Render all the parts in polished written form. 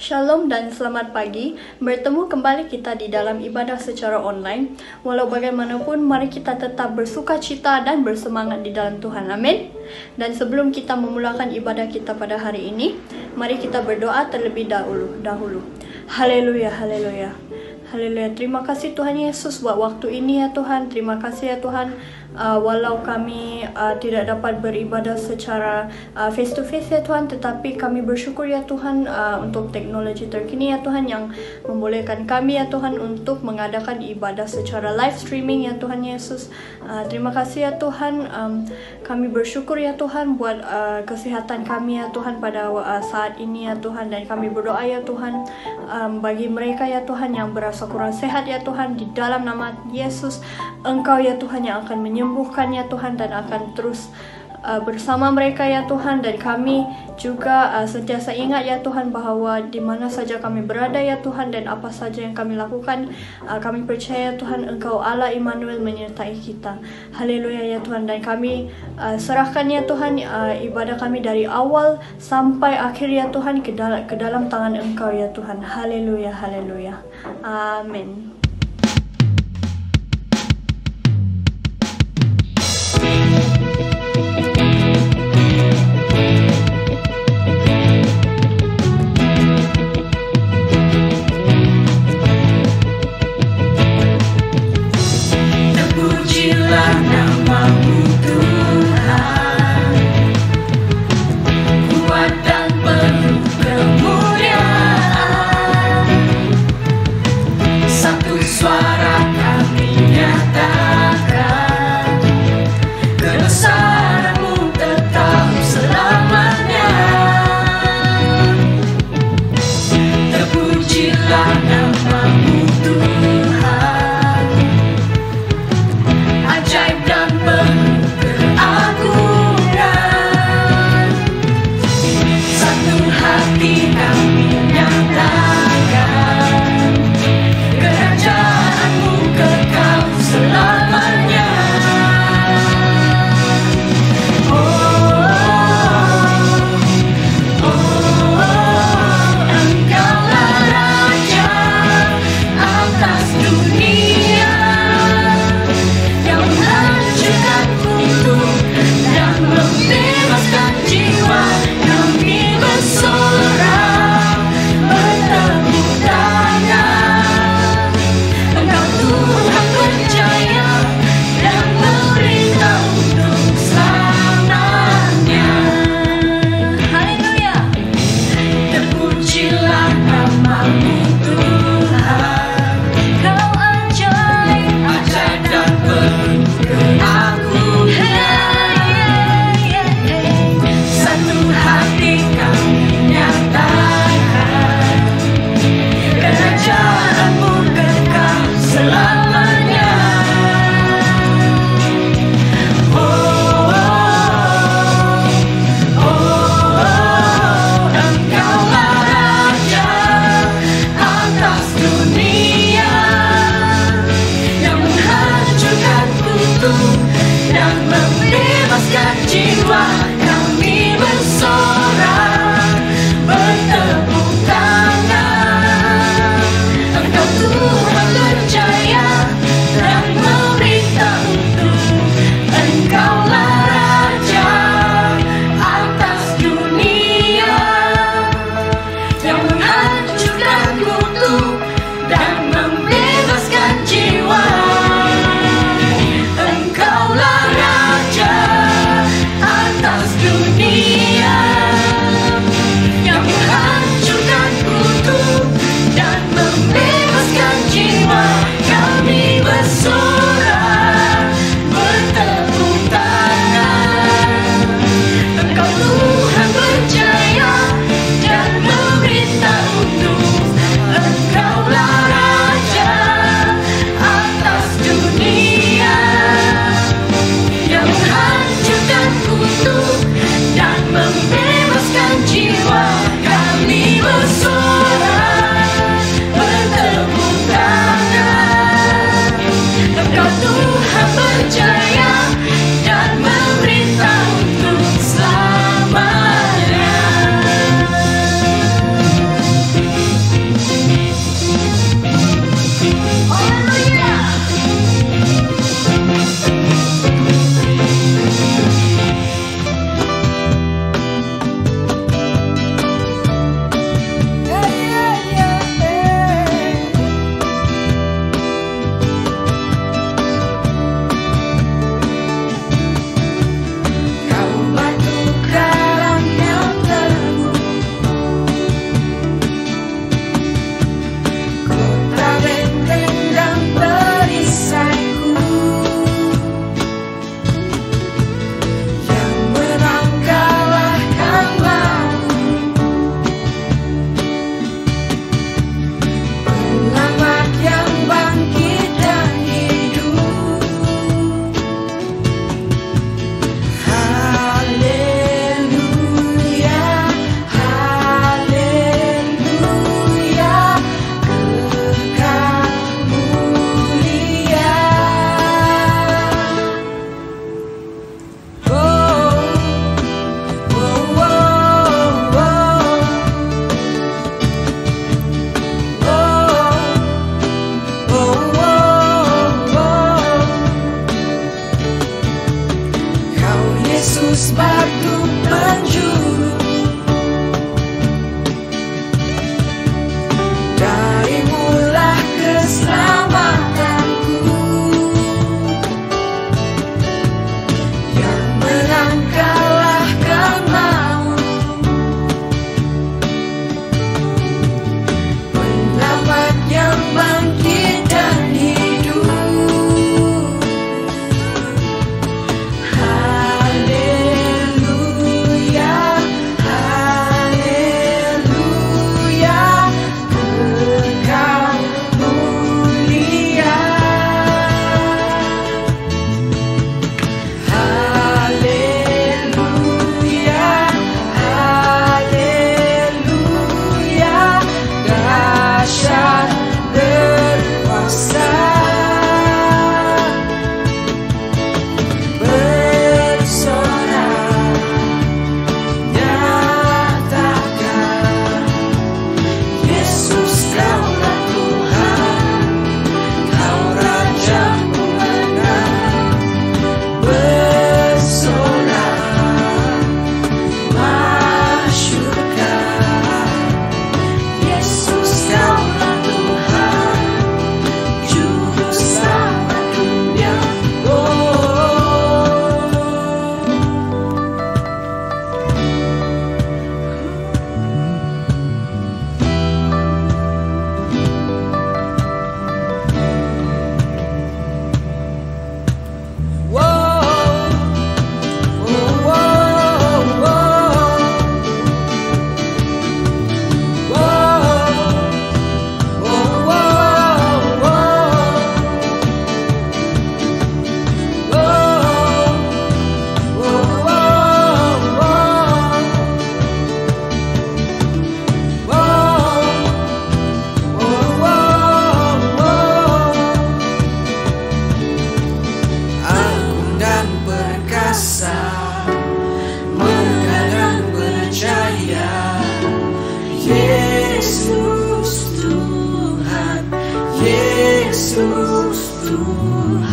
Shalom dan selamat pagi. Bertemu kembali kita di dalam ibadah secara online. Walau bagaimanapun, mari kita tetap bersuka cita dan bersemangat di dalam Tuhan. Amin. Dan sebelum kita memulakan ibadah kita pada hari ini, mari kita berdoa terlebih dahulu. Haleluya, haleluya. Haleluya. Terima kasih Tuhan Yesus buat waktu ini ya Tuhan. Terima kasih ya Tuhan. Walau kami tidak dapat beribadah secara face to face ya Tuhan, tetapi kami bersyukur ya Tuhan untuk teknologi terkini ya Tuhan yang membolehkan kami ya Tuhan untuk mengadakan ibadah secara live streaming ya Tuhan Yesus. Terima kasih ya Tuhan. Kami bersyukur ya Tuhan buat kesehatan kami ya Tuhan pada saat ini ya Tuhan, dan kami berdoa ya Tuhan bagi mereka ya Tuhan yang berasa kurang sehat ya Tuhan, di dalam nama Yesus Engkau ya Tuhan yang akan menyembuhkan ya Tuhan, dan akan terus bersama mereka ya Tuhan. Dan kami juga sentiasa ingat ya Tuhan bahwa di mana saja kami berada ya Tuhan, dan apa saja yang kami lakukan, kami percaya Tuhan Engkau Allah Immanuel menyertai kita. Haleluya ya Tuhan. Dan kami serahkan ya Tuhan ibadah kami dari awal sampai akhir ya Tuhan ke dalam tangan Engkau ya Tuhan. Haleluya, haleluya. Amin. Ajaib dan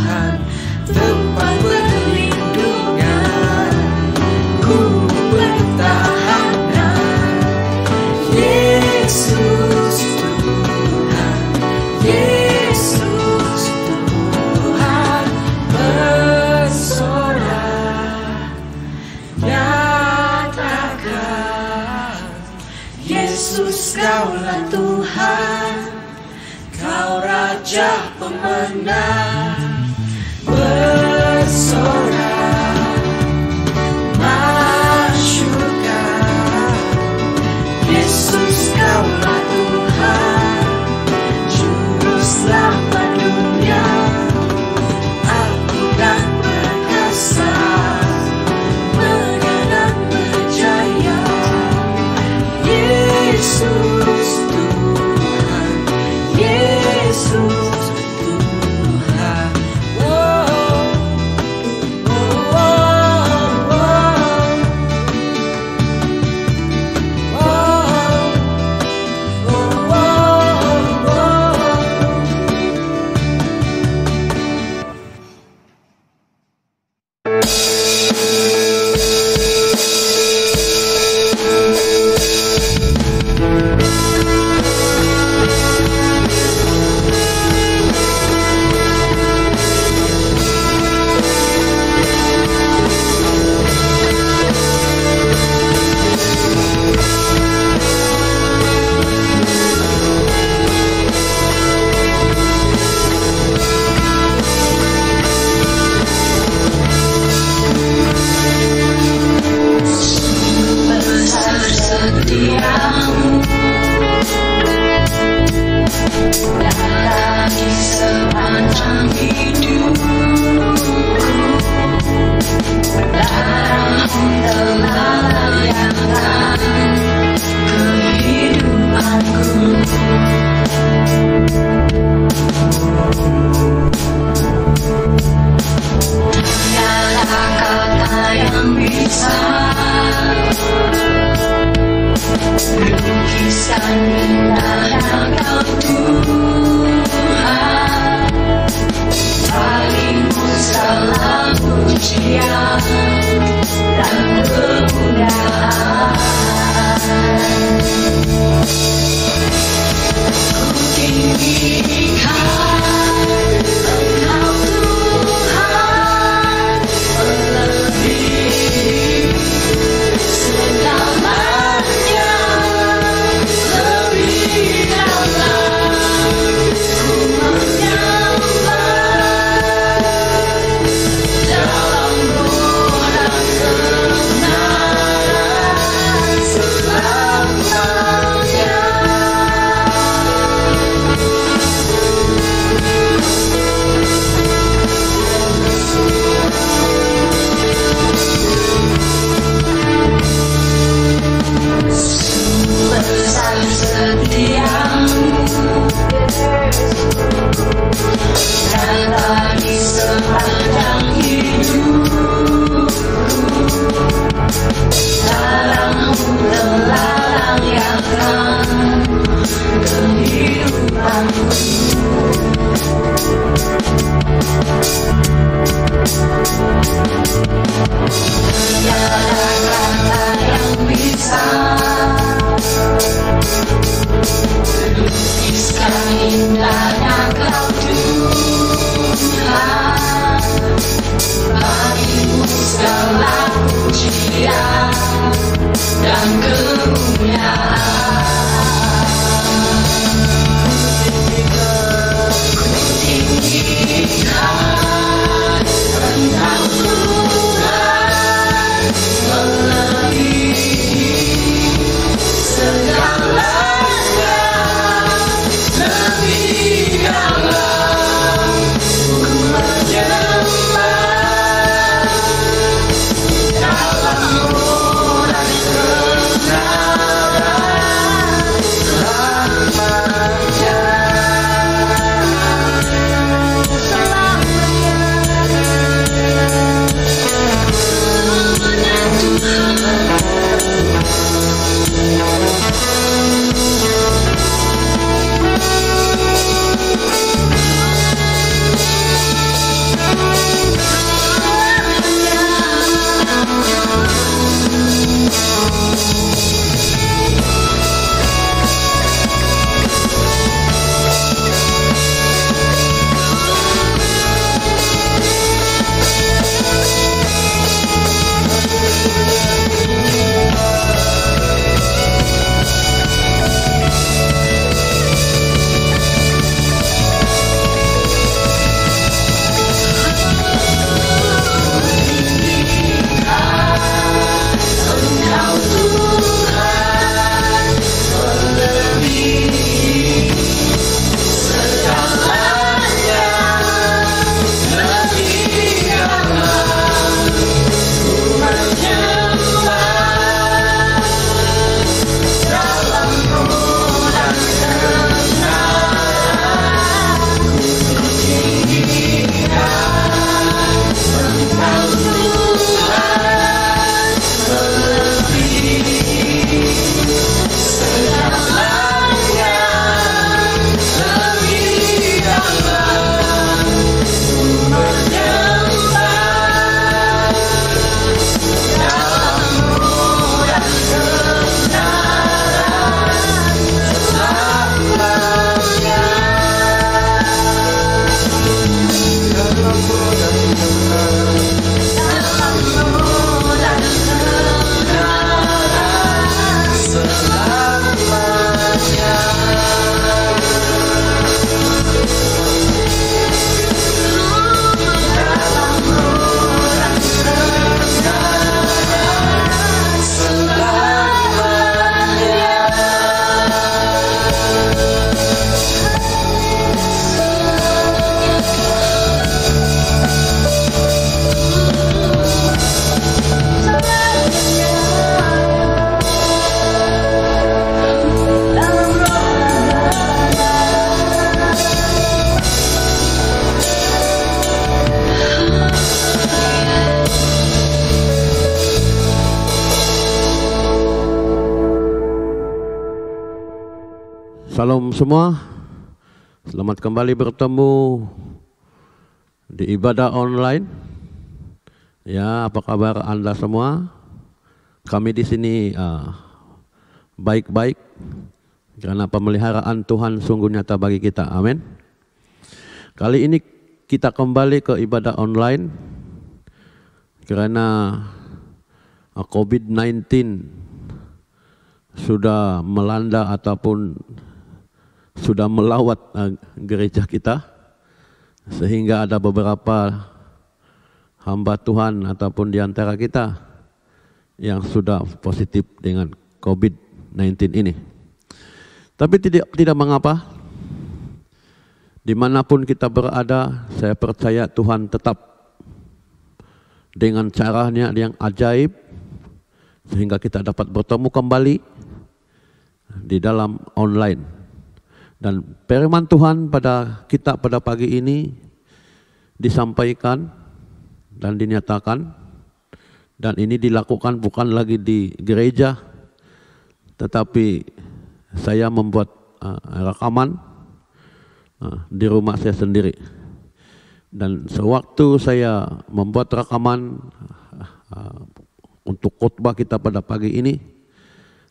Tuhan, tempat perlindungan, ku bertahan. Yesus Tuhan, Yesus Tuhan, pesona nyatakan. Yesus, Kaulah Tuhan, Kau Raja pemenang, bersorak masyurkan. Yesus, Kaulah Tuhan, Juru Selamat dunia, agung dan perkasa, megah dan berjaya. Yesus Tuhan, Yesus Tuhan. Oh, oh, oh, oh, oh, lukisan indah Kau Tuhan, bagimu segala pujian dan kemuliaan. Ku tinggikan Engkau Tuhan, melebihi segalanya, lebih dalam. Salam semua, selamat kembali bertemu di ibadah online. Ya, apa kabar Anda semua? Kami di sini baik-baik karena pemeliharaan Tuhan sungguh nyata bagi kita. Amin. Kali ini kita kembali ke ibadah online karena COVID-19 sudah melanda ataupun sudah melawat gereja kita, sehingga ada beberapa hamba Tuhan ataupun di antara kita yang sudah positif dengan COVID-19 ini. Tapi tidak mengapa, dimanapun kita berada, saya percaya Tuhan tetap dengan caranya yang ajaib, sehingga kita dapat bertemu kembali di dalam online. Dan firman Tuhan pada kita pada pagi ini disampaikan dan dinyatakan, dan ini dilakukan bukan lagi di gereja, tetapi saya membuat rekaman di rumah saya sendiri. Dan sewaktu saya membuat rekaman untuk khotbah kita pada pagi ini,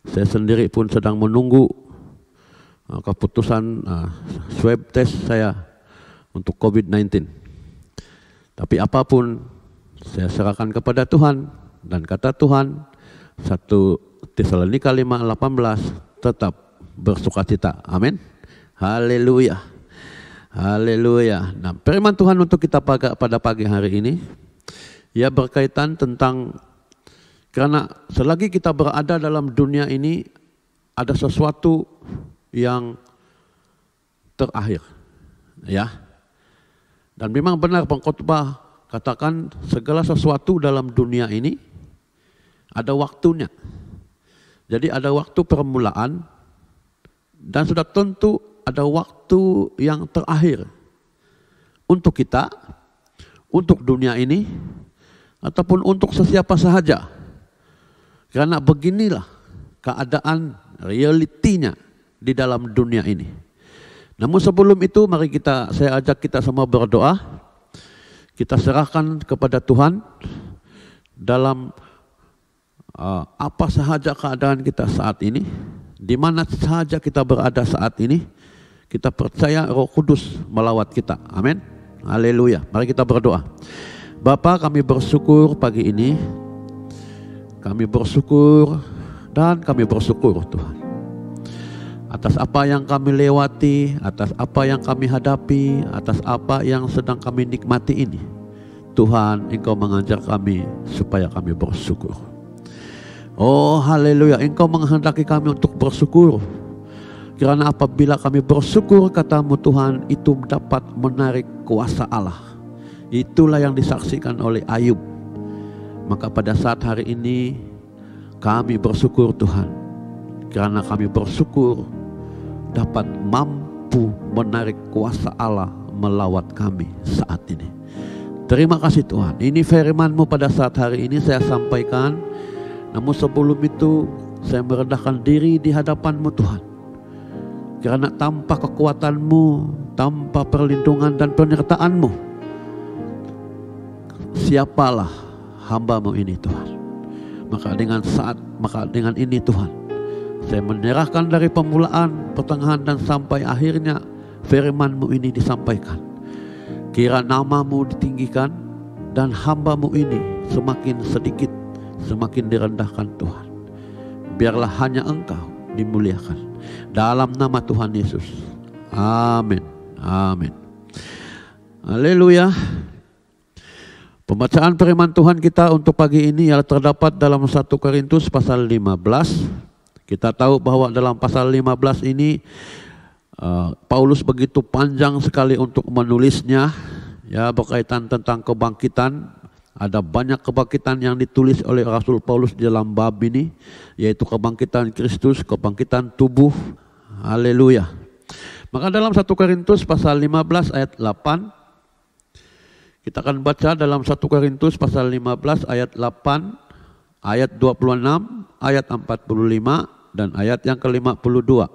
saya sendiri pun sedang menunggu keputusan swab test saya untuk COVID-19. Tapi apapun saya serahkan kepada Tuhan, dan kata Tuhan 1 Tesalonika 5:18 tetap bersukacita. Amin. Haleluya. Haleluya. Nah, firman Tuhan untuk kita pada pagi hari ini ya berkaitan tentang, karena selagi kita berada dalam dunia ini ada sesuatu yang terakhir, ya. Dan memang benar pengkhotbah katakan segala sesuatu dalam dunia ini ada waktunya. Jadi ada waktu permulaan dan sudah tentu ada waktu yang terakhir untuk kita, untuk dunia ini, ataupun untuk sesiapa sahaja. Karena beginilah keadaan realitinya di dalam dunia ini. Namun sebelum itu mari saya ajak kita semua berdoa. Kita serahkan kepada Tuhan dalam apa sahaja keadaan kita saat ini, di mana sahaja kita berada saat ini, kita percaya Roh Kudus melawat kita. Amin. Haleluya. Mari kita berdoa. Bapa, kami bersyukur pagi ini. Kami bersyukur dan kami bersyukur Tuhan atas apa yang kami lewati, atas apa yang kami hadapi, atas apa yang sedang kami nikmati ini. Tuhan, Engkau mengajar kami supaya kami bersyukur. Oh haleluya, Engkau menghendaki kami untuk bersyukur. Karena apabila kami bersyukur, kata-Mu Tuhan, itu dapat menarik kuasa Allah. Itulah yang disaksikan oleh Ayub. Maka pada saat hari ini kami bersyukur Tuhan. Karena kami bersyukur dapat mampu menarik kuasa Allah melawat kami saat ini. Terima kasih Tuhan. Ini firman-Mu pada saat hari ini saya sampaikan. Namun sebelum itu saya merendahkan diri di hadapan-Mu Tuhan. Karena tanpa kekuatan-Mu, tanpa perlindungan dan penyertaan-Mu, siapalah hamba-Mu ini Tuhan. Maka dengan ini Tuhan, saya menyerahkan dari permulaan, pertengahan dan sampai akhirnya firman-Mu ini disampaikan. Kira nama-Mu ditinggikan dan hamba-Mu ini semakin sedikit, semakin direndahkan Tuhan. Biarlah hanya Engkau dimuliakan. Dalam nama Tuhan Yesus. Amin. Amin. Haleluya. Pembacaan firman Tuhan kita untuk pagi ini yang terdapat dalam 1 Korintus pasal 15. Kita tahu bahwa dalam pasal 15 ini Paulus begitu panjang sekali untuk menulisnya, ya, berkaitan tentang kebangkitan. Ada banyak kebangkitan yang ditulis oleh Rasul Paulus di dalam bab ini, yaitu kebangkitan Kristus, kebangkitan tubuh. Haleluya. Maka dalam 1 Korintus pasal 15 ayat 8, kita akan baca dalam 1 Korintus pasal 15 ayat 8, ayat 26, ayat 45, dan ayat yang ke-52.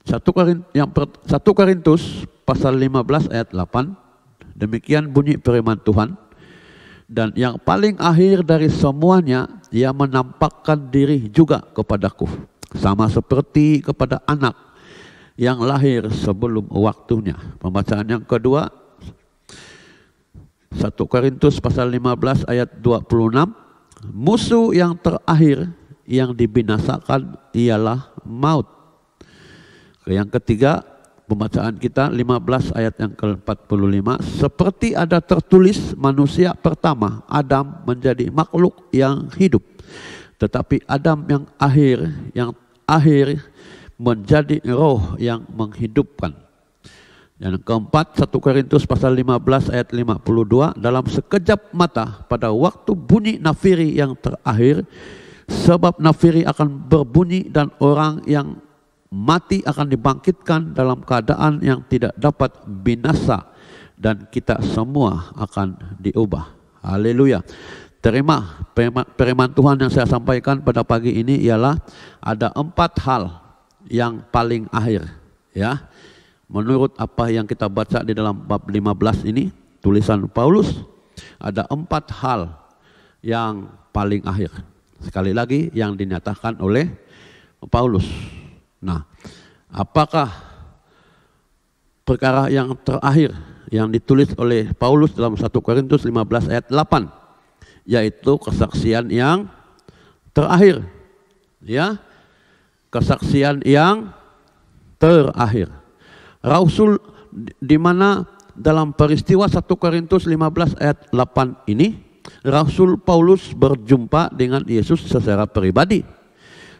1 Korintus pasal 15 ayat 8. Demikian bunyi firman Tuhan. Dan yang paling akhir dari semuanya, ia menampakkan diri juga kepadaku, sama seperti kepada anak yang lahir sebelum waktunya. Pembacaan yang kedua, 1 Korintus pasal 15 ayat 26. Musuh yang terakhir yang dibinasakan ialah maut. Yang ketiga, pembacaan kita 15 ayat yang ke-45. Seperti ada tertulis, manusia pertama Adam menjadi makhluk yang hidup, tetapi Adam yang akhir menjadi roh yang menghidupkan. Yang keempat, 1 Korintus pasal 15 ayat 52. Dalam sekejap mata pada waktu bunyi nafiri yang terakhir, sebab nafiri akan berbunyi dan orang yang mati akan dibangkitkan dalam keadaan yang tidak dapat binasa, dan kita semua akan diubah. Haleluya. Terima firman Tuhan yang saya sampaikan pada pagi ini ialah ada 4 hal yang paling akhir, ya. Menurut apa yang kita baca di dalam bab 15 ini, tulisan Paulus, ada 4 hal yang paling akhir. Sekali lagi, yang dinyatakan oleh Paulus. Nah, apakah perkara yang terakhir yang ditulis oleh Paulus dalam 1 Korintus 15 ayat 8, yaitu kesaksian yang terakhir, ya, kesaksian yang terakhir. Rasul di mana dalam peristiwa 1 Korintus 15 ayat 8 ini, Rasul Paulus berjumpa dengan Yesus secara pribadi.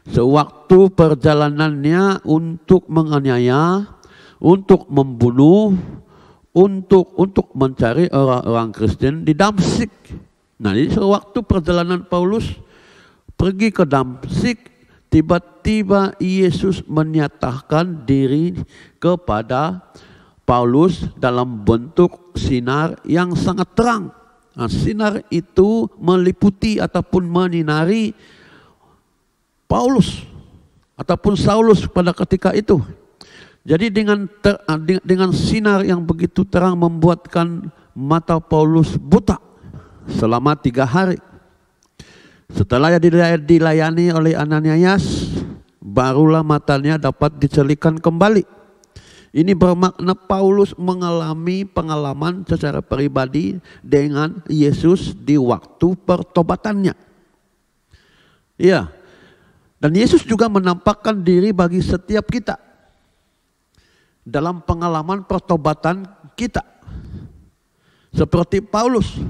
Sewaktu perjalanannya untuk menganiaya, untuk membunuh, untuk mencari orang-orang Kristen di Damsyik. Nah, jadi sewaktu perjalanan Paulus pergi ke Damsyik, tiba-tiba Yesus menyatakan diri kepada Paulus dalam bentuk sinar yang sangat terang. Nah, sinar itu meliputi ataupun menyinari Paulus ataupun Saulus pada ketika itu. Jadi dengan sinar yang begitu terang membuatkan mata Paulus buta selama 3 hari. Setelah dilayani oleh Ananias, barulah matanya dapat dicelikan kembali. Ini bermakna Paulus mengalami pengalaman secara pribadi dengan Yesus di waktu pertobatannya. Iya. Dan Yesus juga menampakkan diri bagi setiap kita dalam pengalaman pertobatan kita, seperti Paulus.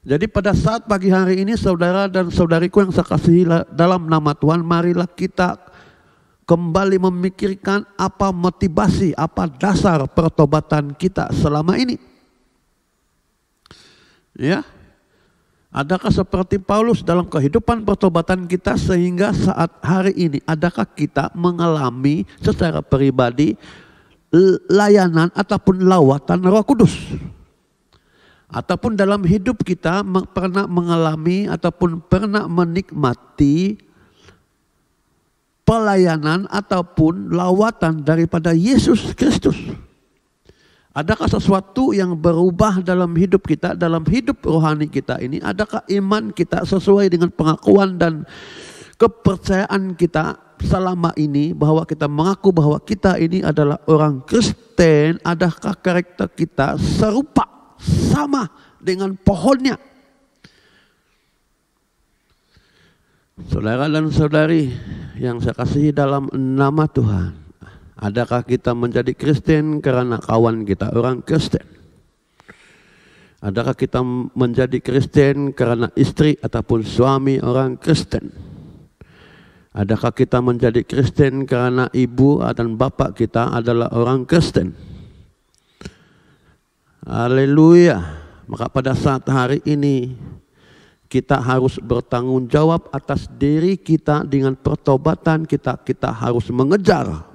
Jadi pada saat pagi hari ini, saudara dan saudariku yang saya kasihi dalam nama Tuhan, marilah kita kembali memikirkan apa motivasi, apa dasar pertobatan kita selama ini. Ya. Adakah seperti Paulus dalam kehidupan pertobatan kita sehingga saat hari ini, adakah kita mengalami secara pribadi layanan ataupun lawatan Roh Kudus? Ataupun dalam hidup kita pernah mengalami ataupun pernah menikmati pelayanan ataupun lawatan daripada Yesus Kristus? Adakah sesuatu yang berubah dalam hidup kita, dalam hidup rohani kita ini? Adakah iman kita sesuai dengan pengakuan dan kepercayaan kita selama ini bahwa kita mengaku bahwa kita ini adalah orang Kristen? Adakah karakter kita serupa, sama dengan pohonnya? Saudara dan saudari yang saya kasihi dalam nama Tuhan, adakah kita menjadi Kristen karena kawan kita orang Kristen? Adakah kita menjadi Kristen karena istri ataupun suami orang Kristen? Adakah kita menjadi Kristen karena ibu dan bapak kita adalah orang Kristen? Haleluya. Maka pada saat hari ini kita harus bertanggung jawab atas diri kita dengan pertobatan kita. Kita harus mengejar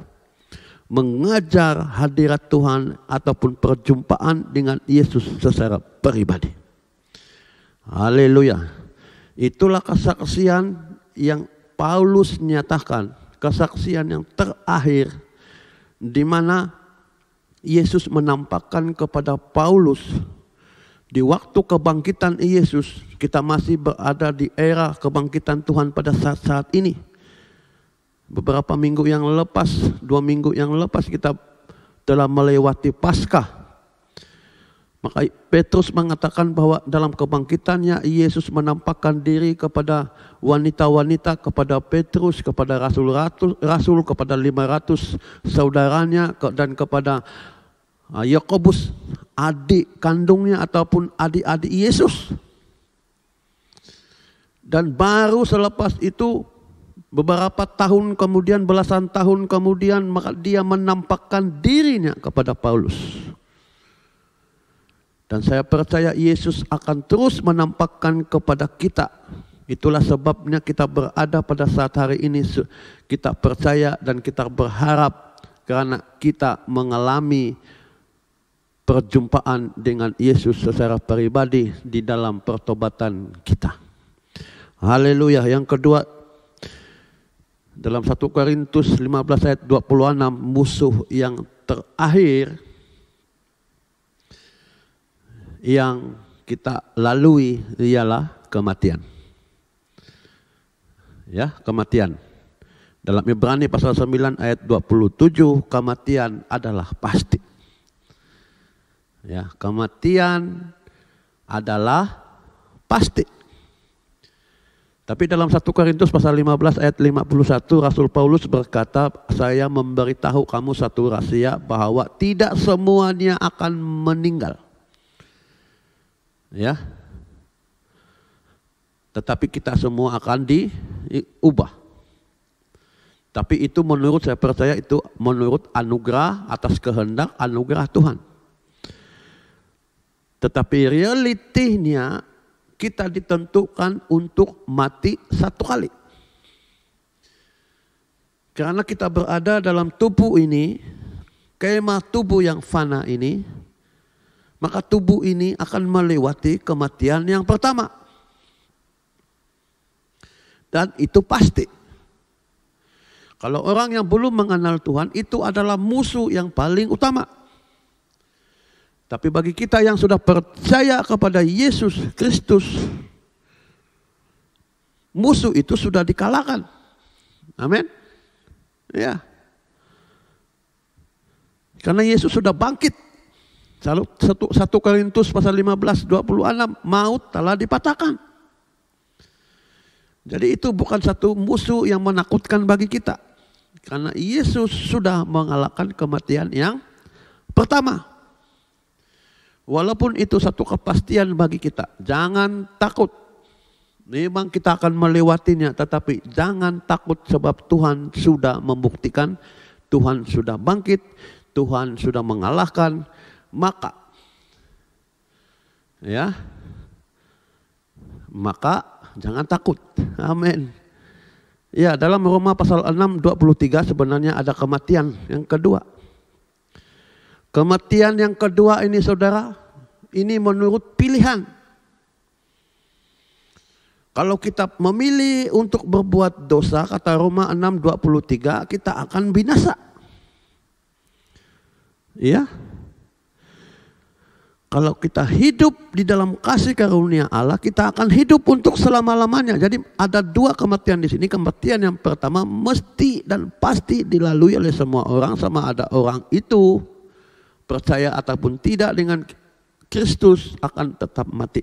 hadirat Tuhan ataupun perjumpaan dengan Yesus secara pribadi. Haleluya. Itulah kesaksian yang Paulus nyatakan kesaksian yang terakhir di mana Yesus menampakkan kepada Paulus di waktu kebangkitan Yesus. Kita masih berada di era kebangkitan Tuhan pada saat-saat ini. Beberapa minggu yang lepas, 2 minggu yang lepas kita telah melewati Paskah. Maka Petrus mengatakan bahwa dalam kebangkitannya Yesus menampakkan diri kepada wanita-wanita, kepada Petrus, kepada rasul, kepada 500 saudaranya, dan kepada Yakobus, adik kandungnya ataupun adik-adik Yesus. Dan baru selepas itu beberapa tahun kemudian, belasan tahun kemudian, maka dia menampakkan dirinya kepada Paulus. Dan saya percaya Yesus akan terus menampakkan kepada kita. Itulah sebabnya kita berada pada saat hari ini. Kita percaya dan kita berharap karena kita mengalami perjumpaan dengan Yesus secara pribadi di dalam pertobatan kita. Haleluya. Yang kedua, dalam 1 Korintus 15 ayat 26, musuh yang terakhir yang kita lalui ialah kematian. Ya, kematian. Dalam Ibrani pasal 9 ayat 27, kematian adalah pasti. Ya, kematian adalah pasti. Tapi dalam 1 Korintus pasal 15 ayat 51, Rasul Paulus berkata, saya memberitahu kamu satu rahasia bahwa tidak semuanya akan meninggal. Ya, tetapi kita semua akan diubah. Tapi itu menurut saya percaya itu menurut anugerah atas kehendak anugerah Tuhan. Tetapi realitinya kita ditentukan untuk mati satu kali. Karena kita berada dalam tubuh ini, kemah tubuh yang fana ini, maka tubuh ini akan melewati kematian yang pertama. Dan itu pasti. Kalau orang yang belum mengenal Tuhan, itu adalah musuh yang paling utama. Tapi bagi kita yang sudah percaya kepada Yesus Kristus, musuh itu sudah dikalahkan. Amin. Ya. Karena Yesus sudah bangkit. 1 Korintus pasal 15, 26, maut telah dipatahkan. Jadi itu bukan satu musuh yang menakutkan bagi kita. Karena Yesus sudah mengalahkan kematian yang pertama. Walaupun itu satu kepastian bagi kita. Jangan takut. Memang kita akan melewatinya. Tetapi jangan takut sebab Tuhan sudah membuktikan. Tuhan sudah bangkit. Tuhan sudah mengalahkan. Maka jangan takut. Amin. Ya, dalam Roma pasal 6 23 sebenarnya ada kematian yang kedua. Kematian yang kedua ini saudara, ini menurut pilihan. Kalau kita memilih untuk berbuat dosa, kata Roma 6 23, kita akan binasa. Ya. Kalau kita hidup di dalam kasih karunia Allah, kita akan hidup untuk selama-lamanya. Jadi ada dua kematian di sini. Kematian yang pertama mesti dan pasti dilalui oleh semua orang, sama ada orang itu percaya ataupun tidak dengan Kristus akan tetap mati.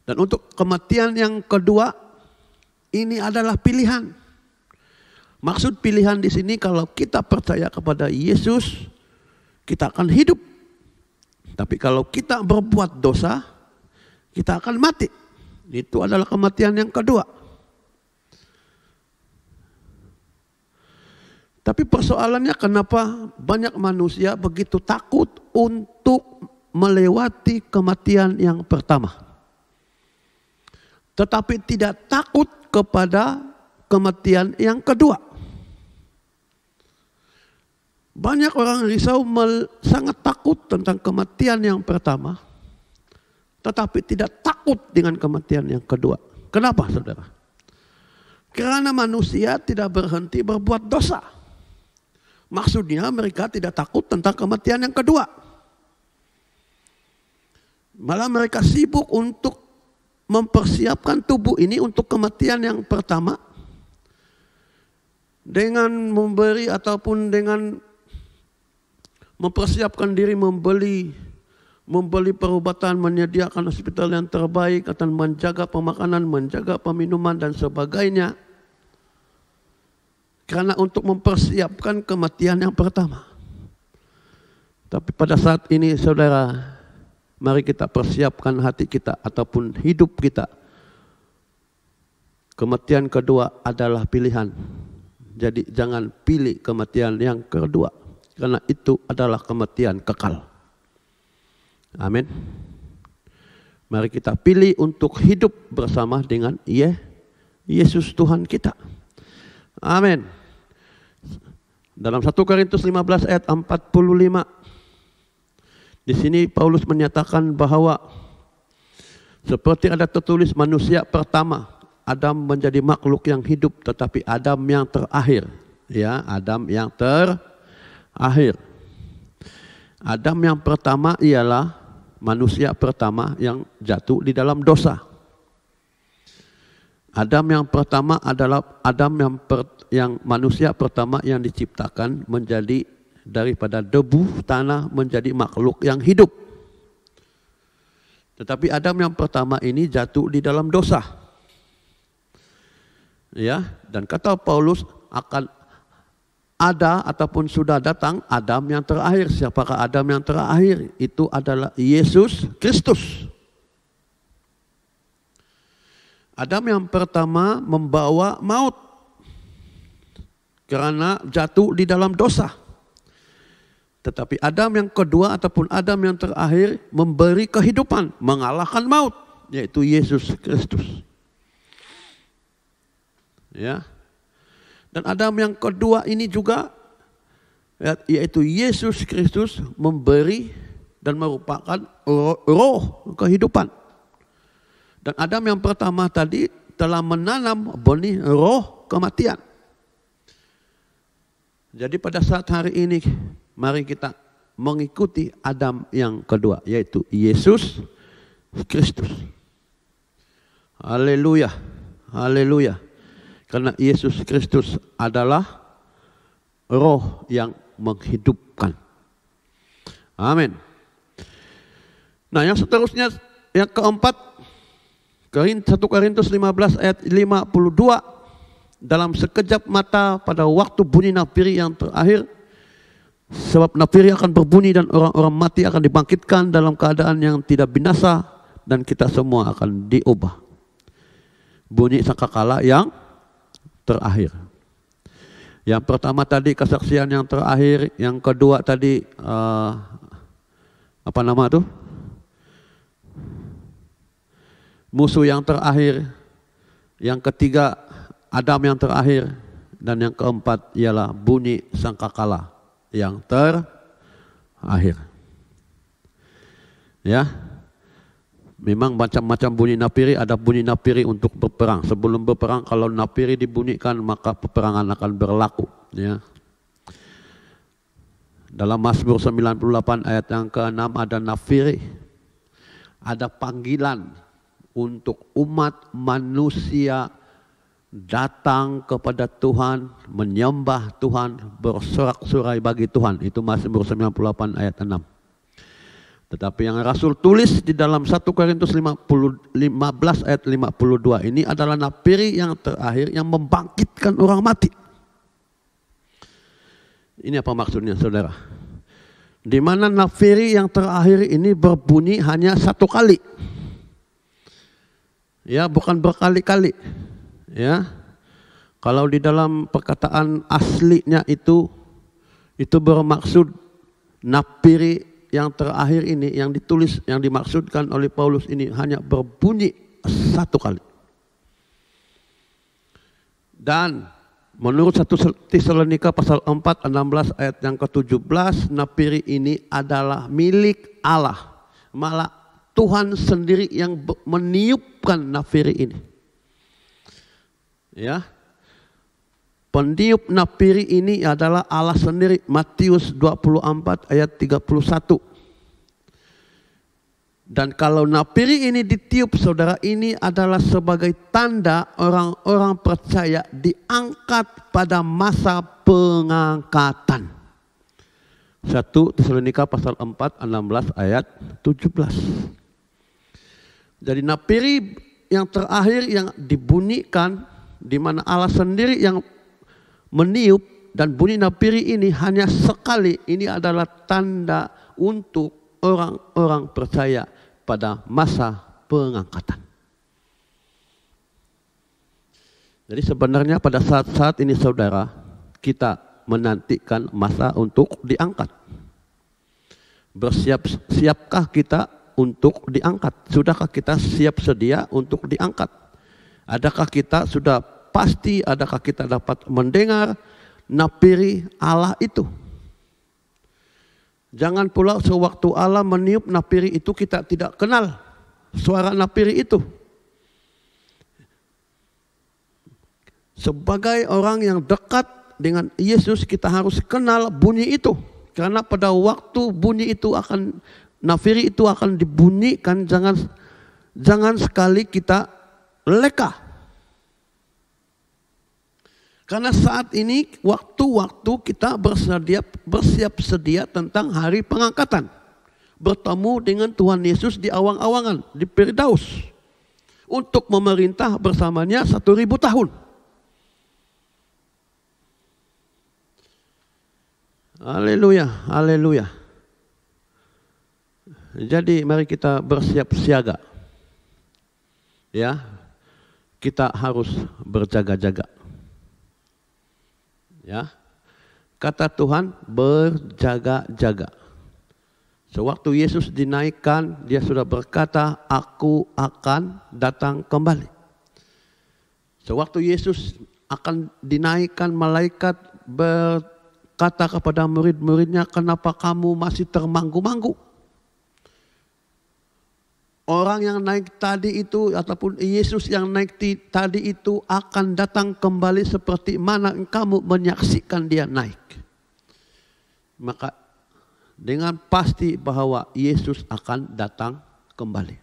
Dan untuk kematian yang kedua, ini adalah pilihan. Maksud pilihan di sini kalau kita percaya kepada Yesus, kita akan hidup. Tapi kalau kita berbuat dosa, kita akan mati. Itu adalah kematian yang kedua. Tapi persoalannya kenapa banyak manusia begitu takut untuk melewati kematian yang pertama. Tetapi tidak takut kepada kematian yang kedua. Banyak orang risau sangat takut tentang kematian yang pertama, tetapi tidak takut dengan kematian yang kedua. Kenapa saudara? Karena manusia tidak berhenti berbuat dosa. Maksudnya mereka tidak takut tentang kematian yang kedua. Malah mereka sibuk untuk mempersiapkan tubuh ini untuk kematian yang pertama. Dengan memberi ataupun dengan mempersiapkan diri membeli perubatan, menyediakan hospital yang terbaik, akan menjaga pemakanan, menjaga peminuman dan sebagainya. Karena untuk mempersiapkan kematian yang pertama. Tapi pada saat ini saudara, mari kita persiapkan hati kita ataupun hidup kita. Kematian kedua adalah pilihan. Jadi jangan pilih kematian yang kedua. Karena itu adalah kematian kekal. Amin. Mari kita pilih untuk hidup bersama dengan Yesus Tuhan kita. Amin. Dalam 1 Korintus 15 ayat 45. Di sini Paulus menyatakan bahwa seperti ada tertulis manusia pertama, Adam menjadi makhluk yang hidup, tetapi Adam yang terakhir, ya, Adam yang terakhir. Adam yang pertama ialah manusia pertama yang jatuh di dalam dosa. Adam yang pertama adalah Adam yang manusia pertama yang diciptakan menjadi daripada debu tanah menjadi makhluk yang hidup. Tetapi Adam yang pertama ini jatuh di dalam dosa. Ya, dan kata Paulus akan ada ataupun sudah datang Adam yang terakhir. Siapakah Adam yang terakhir? Itu adalah Yesus Kristus. Adam yang pertama membawa maut karena jatuh di dalam dosa. Tetapi Adam yang kedua ataupun Adam yang terakhir memberi kehidupan, mengalahkan maut, yaitu Yesus Kristus. Ya. Dan Adam yang kedua ini juga yaitu Yesus Kristus memberi dan merupakan roh kehidupan. Dan Adam yang pertama tadi telah menanam benih roh kematian. Jadi pada saat hari ini mari kita mengikuti Adam yang kedua, yaitu Yesus Kristus. Haleluya, haleluya. Karena Yesus Kristus adalah roh yang menghidupkan. Amin. Nah, yang seterusnya, yang keempat, 1 Korintus 15 ayat 52. Dalam sekejap mata pada waktu bunyi nafiri yang terakhir, sebab nafiri akan berbunyi dan orang-orang mati akan dibangkitkan dalam keadaan yang tidak binasa dan kita semua akan diubah. Bunyi sangkakala yang terakhir. Yang pertama tadi kesaksian yang terakhir, yang kedua tadi apa nama tuh? Musuh yang terakhir, yang ketiga Adam yang terakhir, dan yang keempat ialah bunyi sangkakala yang terakhir. Ya, memang macam-macam bunyi nafiri. Ada bunyi nafiri untuk berperang. Sebelum berperang, kalau nafiri dibunyikan maka peperangan akan berlaku. Ya. Dalam Mazmur 98 ayat yang ke-6 ada nafiri, ada panggilan untuk umat manusia datang kepada Tuhan, menyembah Tuhan, bersorak-sorai bagi Tuhan. Itu Mazmur 98 ayat 6. Tetapi yang Rasul tulis di dalam 1 Korintus 15 ayat 52 ini adalah nafiri yang terakhir yang membangkitkan orang mati. Ini apa maksudnya, saudara? Di mana nafiri yang terakhir ini berbunyi hanya satu kali. Ya, bukan berkali-kali. Ya. Kalau di dalam perkataan aslinya itu bermaksud nafiri yang terakhir ini yang ditulis, yang dimaksudkan oleh Paulus ini hanya berbunyi satu kali. Dan menurut 1 Tesalonika pasal 4 16 ayat yang ke-17, nafiri ini adalah milik Allah. Malah Tuhan sendiri yang meniupkan nafiri ini. Ya, Peniup napiri ini adalah Allah sendiri. Matius 24 ayat 31. Dan kalau napiri ini ditiup, saudara, ini adalah sebagai tanda orang-orang percaya diangkat pada masa pengangkatan. 1 Tesalonika pasal 4 16 ayat 17. Jadi napiri yang terakhir yang dibunyikan, di mana Allah sendiri yang meniup, dan bunyi napiri ini hanya sekali. Ini adalah tanda untuk orang-orang percaya pada masa pengangkatan. Jadi sebenarnya pada saat-saat ini, saudara, kita menantikan masa untuk diangkat. Siapkah kita untuk diangkat? Sudahkah kita siap sedia untuk diangkat? Adakah kita sudah pasti, adakah kita dapat mendengar napiri Allah itu? Jangan pula sewaktu Allah meniup napiri itu kita tidak kenal suara napiri itu. Sebagai orang yang dekat dengan Yesus, kita harus kenal bunyi itu. Karena pada waktu bunyi itu napiri itu akan dibunyikan, jangan sekali kita leka. Karena saat ini waktu-waktu kita bersiap sedia tentang hari pengangkatan. Bertemu dengan Tuhan Yesus di awang-awangan, di Firdaus. Untuk memerintah bersamanya 1000 tahun. Haleluya, haleluya. Jadi mari kita bersiap siaga. Ya, kita harus berjaga-jaga. Ya, kata Tuhan berjaga-jaga. Sewaktu Yesus dinaikkan, dia sudah berkata, aku akan datang kembali. Sewaktu Yesus akan dinaikkan, malaikat berkata kepada murid-muridnya, kenapa kamu masih termanggu-manggu? Orang yang naik tadi itu, ataupun Yesus yang naik tadi itu akan datang kembali seperti mana kamu menyaksikan dia naik. Maka dengan pasti bahwa Yesus akan datang kembali.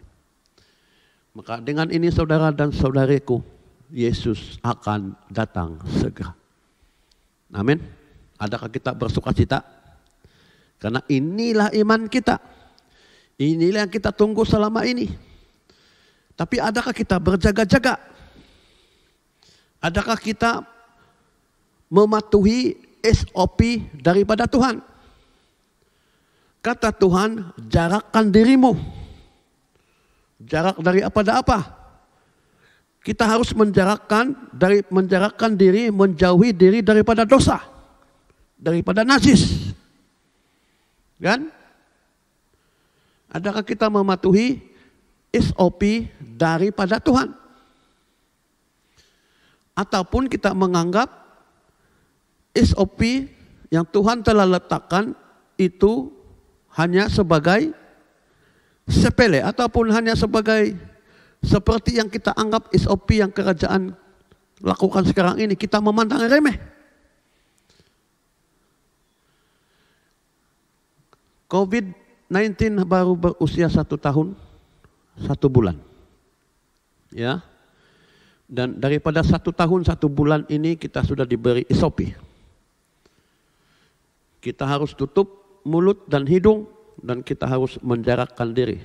Maka dengan ini saudara dan saudariku, Yesus akan datang segera. Amin. Adakah kita bersukacita? Karena inilah iman kita. Inilah yang kita tunggu selama ini. Tapi adakah kita berjaga-jaga? Adakah kita mematuhi SOP daripada Tuhan? Kata Tuhan, jarakkan dirimu. Jarak dari apa? Kita harus menjarakkan diri, menjauhi diri daripada dosa, daripada najis. Kan? Adakah kita mematuhi SOP daripada Tuhan? Ataupun kita menganggap SOP yang Tuhan telah letakkan itu hanya sebagai sepele, ataupun hanya sebagai seperti yang kita anggap SOP yang kerajaan lakukan sekarang ini, kita memandang remeh. COVID-19 baru berusia 1 tahun 1 bulan, ya. Dan daripada 1 tahun 1 bulan ini kita sudah diberi SOP. Kita harus tutup mulut dan hidung dan kita harus menjarakkan diri.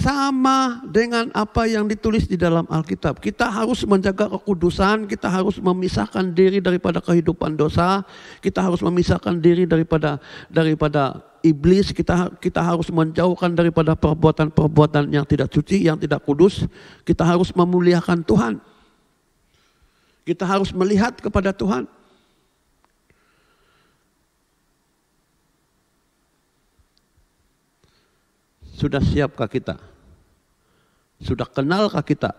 Sama dengan apa yang ditulis di dalam Alkitab. Kita harus menjaga kekudusan, kita harus memisahkan diri daripada kehidupan dosa, kita harus memisahkan diri daripada iblis, kita harus menjauhkan daripada perbuatan-perbuatan yang tidak suci, yang tidak kudus. Kita harus memuliakan Tuhan. Kita harus melihat kepada Tuhan. Sudah siapkah kita? Sudah kenalkah kita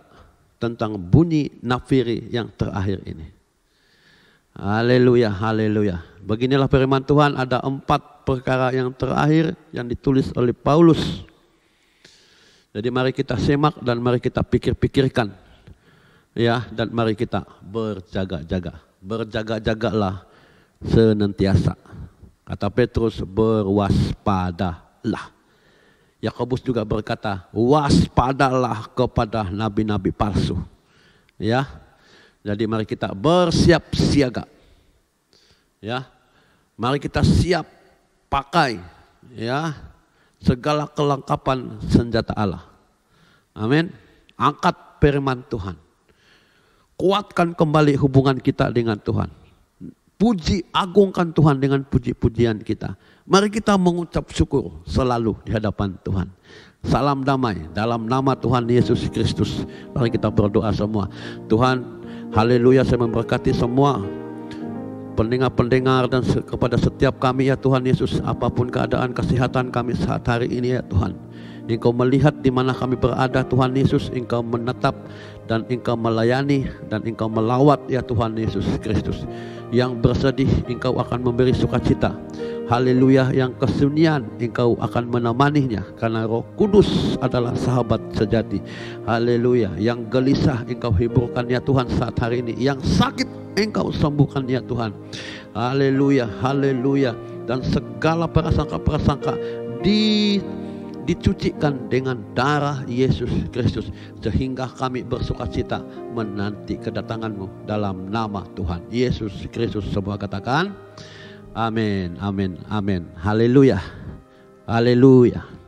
tentang bunyi nafiri yang terakhir ini? Haleluya, haleluya. Beginilah firman Tuhan, ada 4 perkara yang terakhir yang ditulis oleh Paulus. Jadi mari kita semak dan mari kita pikir-pikirkan Ya, dan mari kita berjaga-jaga. Berjaga-jagalah senantiasa. Kata Petrus, berwaspadalah. Yakobus juga berkata, waspadalah kepada nabi-nabi palsu. Ya. Jadi mari kita bersiap siaga. Ya. Mari kita siap pakai ya segala kelengkapan senjata Allah. Amin. Angkat firman Tuhan. Kuatkan kembali hubungan kita dengan Tuhan. Puji, agungkan Tuhan dengan puji-pujian kita. Mari kita mengucap syukur selalu di hadapan Tuhan. Salam damai dalam nama Tuhan Yesus Kristus. Mari kita berdoa semua. Tuhan, haleluya, saya memberkati semua pendengar-pendengar dan kepada setiap kami ya Tuhan Yesus. Apapun keadaan kesehatan kami saat hari ini ya Tuhan. Engkau melihat di mana kami berada Tuhan Yesus. Engkau menetap dan Engkau melayani dan Engkau melawat ya Tuhan Yesus Kristus. Yang bersedih Engkau akan memberi sukacita. Haleluya, yang kesunyian Engkau akan menemaninya karena Roh Kudus adalah sahabat sejati. Haleluya, yang gelisah Engkau hiburkan ya Tuhan saat hari ini. Yang sakit Engkau sembuhkan ya Tuhan. Haleluya, haleluya. Dan segala prasangka-prasangka dicucikan dengan darah Yesus Kristus sehingga kami bersukacita menanti kedatangan-Mu dalam nama Tuhan Yesus Kristus. Semua katakan amin, amin, amin. Haleluya, haleluya.